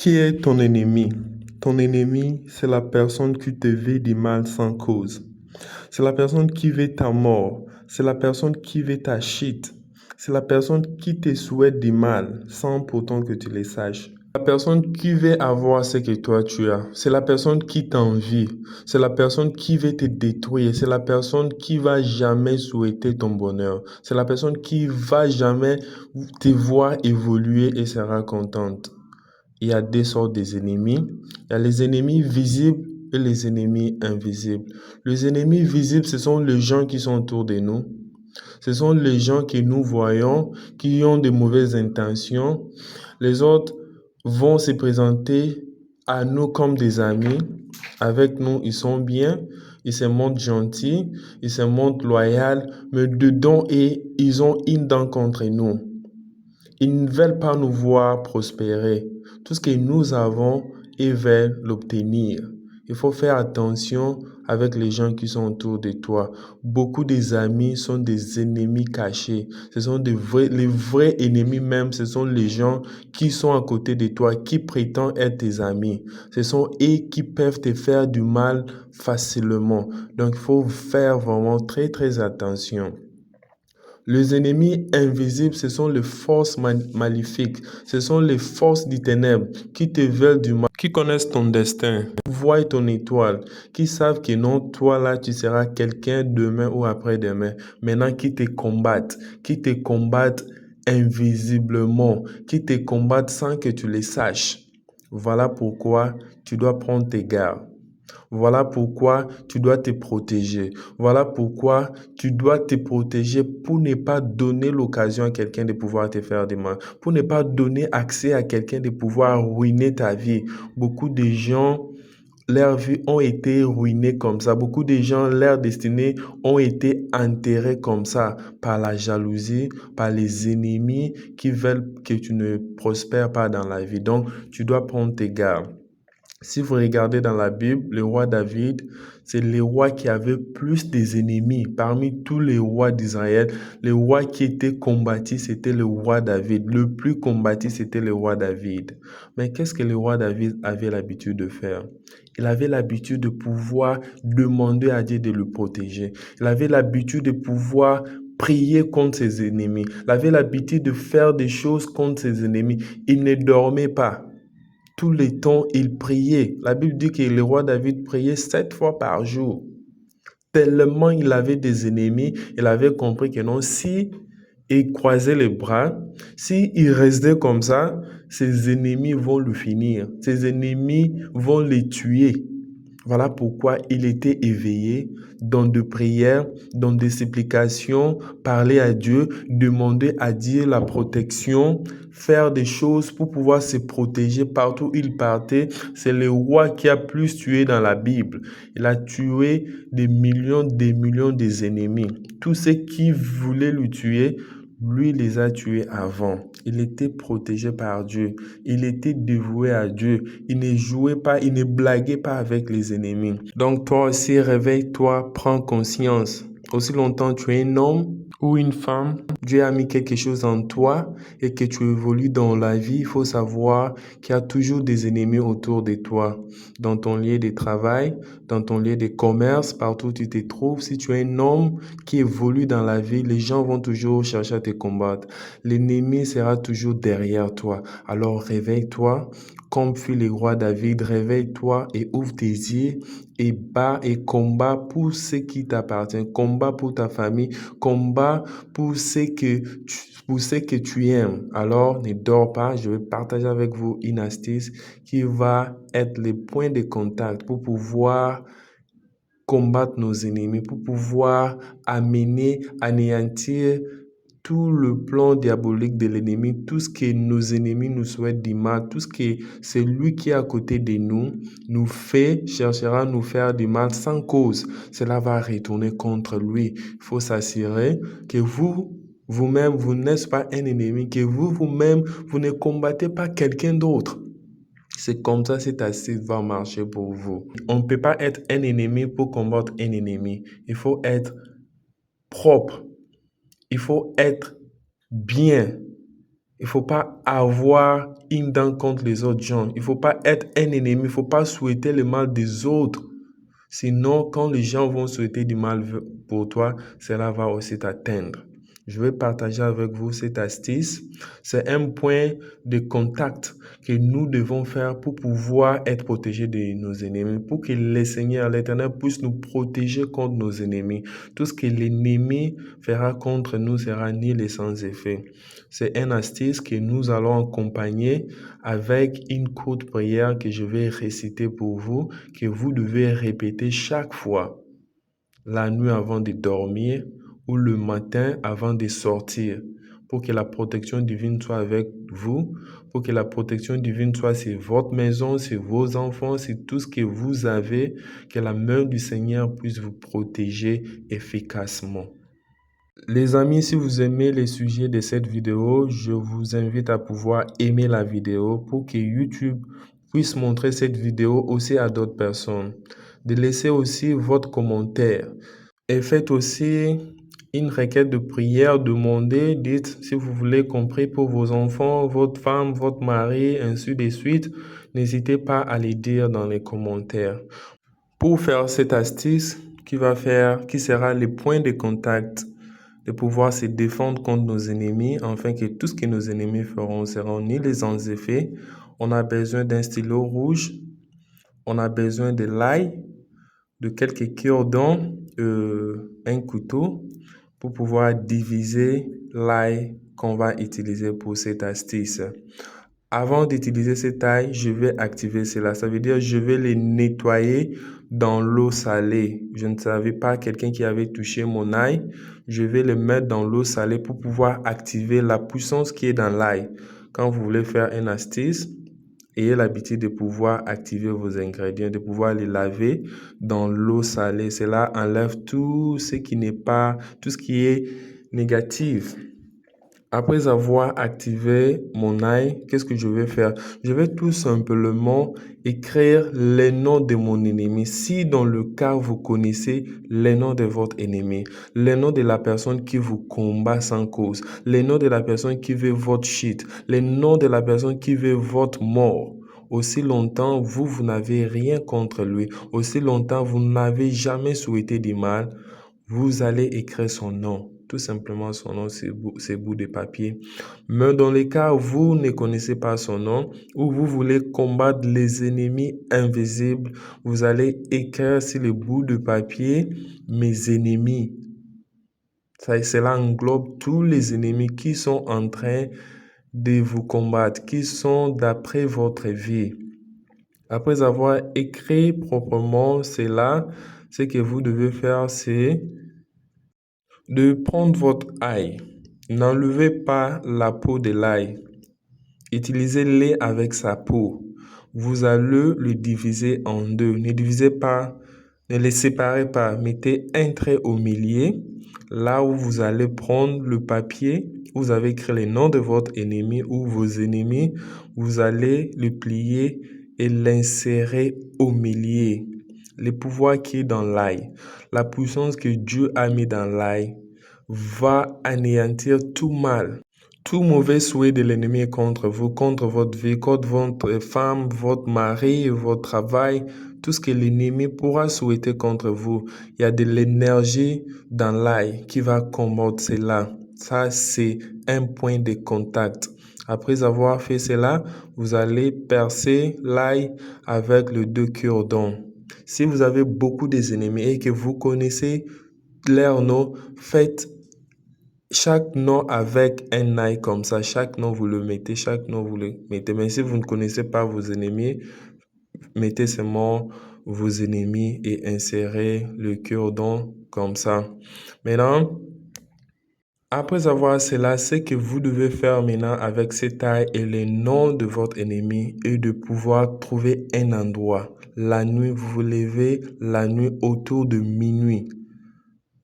Qui est ton ennemi? Ton ennemi, c'est la personne qui te veut du mal sans cause. C'est la personne qui veut ta mort. C'est la personne qui veut ta chute. C'est la personne qui te souhaite du mal sans pourtant que tu le saches. La personne qui veut avoir ce que toi tu as. C'est la personne qui t'envie. C'est la personne qui veut te détruire. C'est la personne qui va jamais souhaiter ton bonheur. C'est la personne qui va jamais te voir évoluer et sera contente. Il y a deux sortes d'ennemis. Il y a les ennemis visibles et les ennemis invisibles. Les ennemis visibles, ce sont les gens qui sont autour de nous. Ce sont les gens que nous voyons, qui ont de mauvaises intentions. Les autres vont se présenter à nous comme des amis. Avec nous, ils sont bien, ils se montrent gentils, ils se montrent loyaux, mais dedans, ils ont une dent contre nous. Ils ne veulent pas nous voir prospérer. Tout ce que nous avons, ils veulent l'obtenir. Il faut faire attention avec les gens qui sont autour de toi. Beaucoup des amis sont des ennemis cachés. Ce sont les vrais ennemis même, ce sont les gens qui sont à côté de toi, qui prétendent être tes amis. Ce sont eux qui peuvent te faire du mal facilement. Donc, il faut faire vraiment très, très attention. Les ennemis invisibles, ce sont les forces maléfiques. Ce sont les forces du ténèbre qui te veulent du mal, qui connaissent ton destin, qui voient ton étoile, qui savent que non, toi là, tu seras quelqu'un demain ou après-demain. Maintenant, qui te combattent invisiblement, qui te combattent sans que tu les saches. Voilà pourquoi tu dois prendre tes gardes. Voilà pourquoi tu dois te protéger. Voilà pourquoi tu dois te protéger pour ne pas donner l'occasion à quelqu'un de pouvoir te faire du mal, pour ne pas donner accès à quelqu'un de pouvoir ruiner ta vie. Beaucoup de gens, leurs vies ont été ruinées comme ça. Beaucoup de gens, leurs destinées ont été enterrées comme ça par la jalousie, par les ennemis qui veulent que tu ne prospères pas dans la vie. Donc, tu dois prendre tes gardes. Si vous regardez dans la Bible, le roi David, c'est le roi qui avait plus d'ennemis. Parmi tous les rois d'Israël, le roi qui était combattu, c'était le roi David. Le plus combattu, c'était le roi David. Mais qu'est-ce que le roi David avait l'habitude de faire? Il avait l'habitude de pouvoir demander à Dieu de le protéger. Il avait l'habitude de pouvoir prier contre ses ennemis. Il avait l'habitude de faire des choses contre ses ennemis. Il ne dormait pas. Tout le temps, il priait. La Bible dit que le roi David priait 7 fois par jour. Tellement il avait des ennemis, il avait compris que non, si il croisait les bras, si il restait comme ça, ses ennemis vont le finir. Ses ennemis vont les tuer. Voilà pourquoi il était éveillé dans des prières, dans des supplications, parler à Dieu, demander à Dieu la protection, faire des choses pour pouvoir se protéger partout où il partait. C'est le roi qui a plus tué dans la Bible. Il a tué des millions d'ennemis. Tous ceux qui voulaient le tuer, lui les a tués avant. Il était protégé par Dieu. Il était dévoué à Dieu. Il ne jouait pas, il ne blaguait pas avec les ennemis. Donc toi aussi, réveille-toi, prends conscience. Aussi longtemps tu es un homme ou une femme, Dieu a mis quelque chose en toi et que tu évolues dans la vie, il faut savoir qu'il y a toujours des ennemis autour de toi. Dans ton lieu de travail, dans ton lieu de commerce, partout où tu te trouves, si tu es un homme qui évolue dans la vie, les gens vont toujours chercher à te combattre. L'ennemi sera toujours derrière toi. Alors réveille-toi, comme fit le roi David, réveille-toi et ouvre tes yeux et bats et combat pour ce qui t'appartient, combat pour ta famille, combat pour ce que tu aimes. Alors ne dors pas, je vais partager avec vous une astuce qui va être le point de contact pour pouvoir combattre nos ennemis, pour pouvoir anéantir tout le plan diabolique de l'ennemi, tout ce que nos ennemis nous souhaitent du mal, tout ce que celui qui est à côté de nous fait, cherchera à nous faire du mal sans cause. Cela va retourner contre lui. Il faut s'assurer que vous-même, vous n'êtes pas un ennemi, que vous-même, vous ne combattez pas quelqu'un d'autre. C'est comme ça que cette astuce va marcher pour vous. On ne peut pas être un ennemi pour combattre un ennemi. Il faut être propre. Il faut être bien. Il ne faut pas avoir une dent contre les autres gens. Il ne faut pas être un ennemi. Il ne faut pas souhaiter le mal des autres. Sinon, quand les gens vont souhaiter du mal pour toi, cela va aussi t'atteindre. Je vais partager avec vous cette astuce. C'est un point de contact que nous devons faire pour pouvoir être protégés de nos ennemis, pour que le Seigneur, l'Éternel, puisse nous protéger contre nos ennemis. Tout ce que l'ennemi fera contre nous sera nul et sans effet. C'est une astuce que nous allons accompagner avec une courte prière que je vais réciter pour vous, que vous devez répéter chaque fois, la nuit avant de dormir ou le matin avant de sortir, pour que la protection divine soit avec vous, pour que la protection divine soit sur votre maison, sur vos enfants, sur tout ce que vous avez, que la main du Seigneur puisse vous protéger efficacement. Les amis, si vous aimez les sujets de cette vidéo, je vous invite à pouvoir aimer la vidéo pour que YouTube puisse montrer cette vidéo aussi à d'autres personnes. De laisser aussi votre commentaire. Et faites aussi une requête de prière, demandez, dites si vous voulez qu'on prie pour vos enfants, votre femme, votre mari, ainsi de suite. N'hésitez pas à les dire dans les commentaires. Pour faire cette astuce qui sera le point de contact de pouvoir se défendre contre nos ennemis, afin que tout ce que nos ennemis feront sera ni les sans effets. On a besoin d'un stylo rouge, on a besoin de l'ail, de quelques cure-dents, un couteau pour pouvoir diviser l'ail qu'on va utiliser pour cette astuce. Avant d'utiliser cette ail, je vais activer cela. Ça veut dire je vais les nettoyer dans l'eau salée. Je ne savais pas quelqu'un qui avait touché mon ail. Je vais le mettre dans l'eau salée pour pouvoir activer la puissance qui est dans l'ail. Quand vous voulez faire une astuce, ayez l'habitude de pouvoir activer vos ingrédients, de pouvoir les laver dans l'eau salée. Cela enlève tout ce qui n'est pas, tout ce qui est négatif. Après avoir activé mon ail, qu'est-ce que je vais faire? Je vais tout simplement écrire les noms de mon ennemi. Si dans le cas vous connaissez les noms de votre ennemi, les noms de la personne qui vous combat sans cause, les noms de la personne qui veut votre chute, les noms de la personne qui veut votre mort. Aussi longtemps vous n'avez rien contre lui, aussi longtemps vous n'avez jamais souhaité du mal, vous allez écrire son nom. Tout simplement son nom, ces bouts de papier. Mais dans les cas où vous ne connaissez pas son nom, ou vous voulez combattre les ennemis invisibles, vous allez écrire sur le bout de papier « Mes ennemis ». Cela englobe tous les ennemis qui sont en train de vous combattre, qui sont d'après votre vie. Après avoir écrit proprement cela, ce que vous devez faire, c'est de prendre votre ail. N'enlevez pas la peau de l'ail. Utilisez-le avec sa peau. Vous allez le diviser en deux. Ne divisez pas, ne les séparez pas. Mettez un trait au milieu, là où vous allez prendre le papier. Vous avez écrit les noms de votre ennemi ou vos ennemis. Vous allez le plier et l'insérer au milieu. Le pouvoir qui est dans l'ail, la puissance que Dieu a mis dans l'ail va anéantir tout mal, tout mauvais souhait de l'ennemi contre vous, contre votre vie, contre votre femme, votre mari, votre travail, tout ce que l'ennemi pourra souhaiter contre vous. Il y a de l'énergie dans l'ail qui va combattre cela. Ça, c'est un point de contact. Après avoir fait cela, vous allez percer l'ail avec le 2 cure-dents. Si vous avez beaucoup d'ennemis et que vous connaissez leur nom, faites chaque nom avec un ail comme ça. Chaque nom, vous le mettez, chaque nom, vous le mettez. Mais si vous ne connaissez pas vos ennemis, mettez seulement vos ennemis et insérez le cure-dent comme ça. Maintenant, après avoir cela, ce que vous devez faire maintenant avec cette ail et les noms de votre ennemi est de pouvoir trouver un endroit. La nuit, vous vous levez la nuit autour de minuit.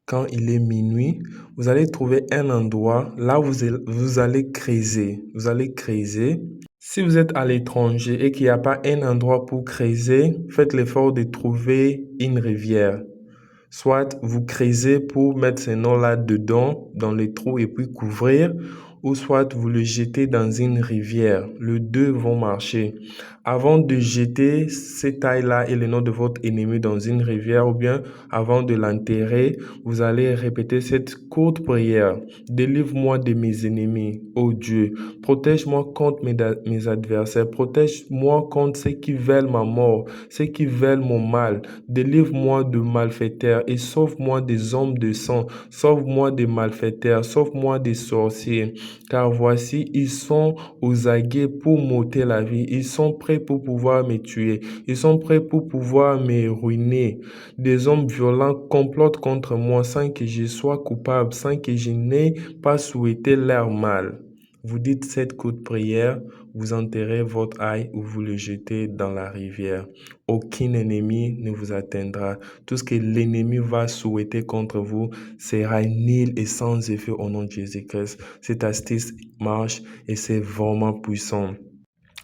Quand il est minuit, vous allez trouver un endroit, là vous allez creuser. Vous allez creuser. Si vous êtes à l'étranger et qu'il n'y a pas un endroit pour creuser, faites l'effort de trouver une rivière. Soit vous creusez pour mettre ces noms-là dedans, dans les trous et puis couvrir, ou soit vous le jetez dans une rivière. Les deux vont marcher. Avant de jeter cette taille-là et le nom de votre ennemi dans une rivière ou bien avant de l'enterrer, vous allez répéter cette courte prière. Délivre-moi de mes ennemis, ô Dieu. Protège-moi contre mes adversaires. Protège-moi contre ceux qui veulent ma mort, ceux qui veulent mon mal. Délivre-moi de malfaiteurs et sauve-moi des hommes de sang. Sauve-moi des malfaiteurs, sauve-moi des sorciers. Car voici, ils sont aux aguets pour m'ôter la vie. Ils sont prêts pour pouvoir me tuer. Ils sont prêts pour pouvoir me ruiner. Des hommes violents complotent contre moi sans que je sois coupable, sans que je n'ai pas souhaité leur mal. Vous dites cette courte prière, vous enterrez votre ail ou vous le jetez dans la rivière. Aucun ennemi ne vous atteindra. Tout ce que l'ennemi va souhaiter contre vous sera nul et sans effet au nom de Jésus-Christ. Cette astuce marche et c'est vraiment puissant.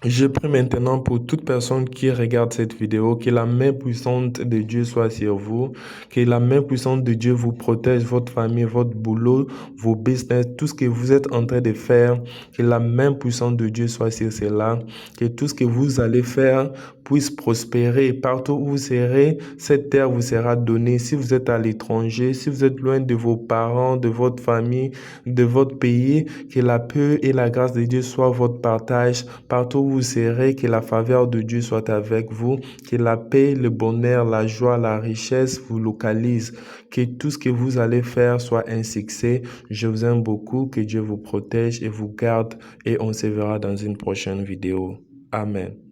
Je prie maintenant pour toute personne qui regarde cette vidéo, que la main puissante de Dieu soit sur vous, que la main puissante de Dieu vous protège, votre famille, votre boulot, vos business, tout ce que vous êtes en train de faire, que la main puissante de Dieu soit sur cela, que tout ce que vous allez faire puisse prospérer. Partout où vous serez, cette terre vous sera donnée. Si vous êtes à l'étranger, si vous êtes loin de vos parents, de votre famille, de votre pays, que la paix et la grâce de Dieu soient votre partage. Partout où vous serez, que la faveur de Dieu soit avec vous, que la paix, le bonheur, la joie, la richesse vous localisent, que tout ce que vous allez faire soit un succès. Je vous aime beaucoup, que Dieu vous protège et vous garde et on se verra dans une prochaine vidéo. Amen.